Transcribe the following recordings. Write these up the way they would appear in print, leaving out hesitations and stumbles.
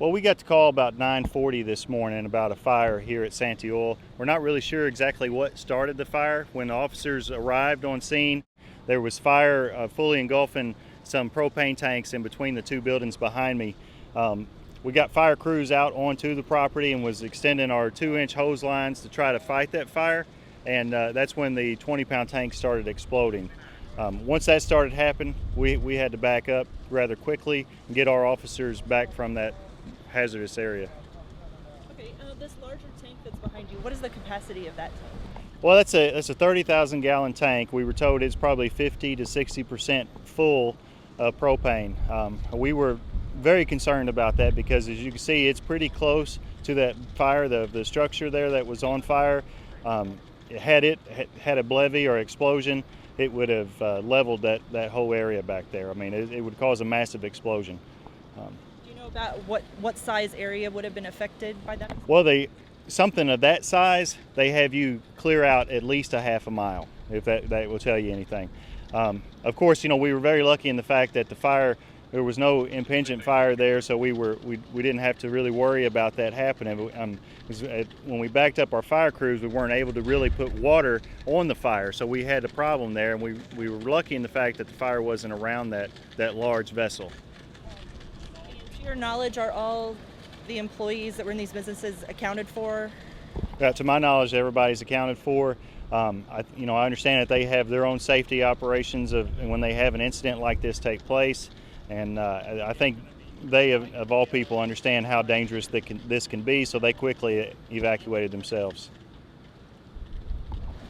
Well, we got the call about 9:40 this morning about a fire here at Santie Oil. We're not really sure exactly what started the fire. When the officers arrived on scene, there was fire fully engulfing some propane tanks in between the two buildings behind me. We got fire crews out onto the property and was extending our 2-inch hose lines to try to fight that fire, and that's when the 20-pound tank started exploding. Once that started happening, we had to back up rather quickly and get our officers back from that hazardous area. Okay, this larger tank that's behind you, what is the capacity of that tank? Well, that's a 30,000 gallon tank. We were told it's probably 50 to 60% full of propane. We were very concerned about that because, as you can see, it's pretty close to that fire, the structure there that was on fire. Had it had a levee or explosion, it would have leveled that whole area back there. I mean, it would cause a massive explosion. Do you know about what size area would have been affected by that? Well, something of that size, they have you clear out at least a half a mile, if that will tell you anything. Of course, we were very lucky in the fact that there was no impingent fire there, so we didn't have to really worry about that happening. When we backed up our fire crews, we weren't able to really put water on the fire, so we had a problem there, and we were lucky in the fact that the fire wasn't around that large vessel. To your knowledge, are all the employees that were in these businesses accounted for? To my knowledge, everybody's accounted for. I understand that they have their own safety operations when they have an incident like this take place, and I think they, of all people, understand how dangerous this can be, so they quickly evacuated themselves.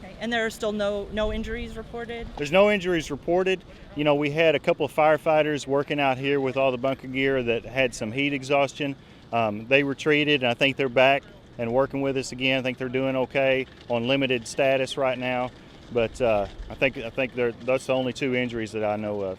Okay, and there are still no injuries reported? There's no injuries reported. We had a couple of firefighters working out here with all the bunker gear that had some heat exhaustion. They were treated, and I think they're back and working with us again. I think they're doing okay on limited status right now, but I think that's the only two injuries that I know of.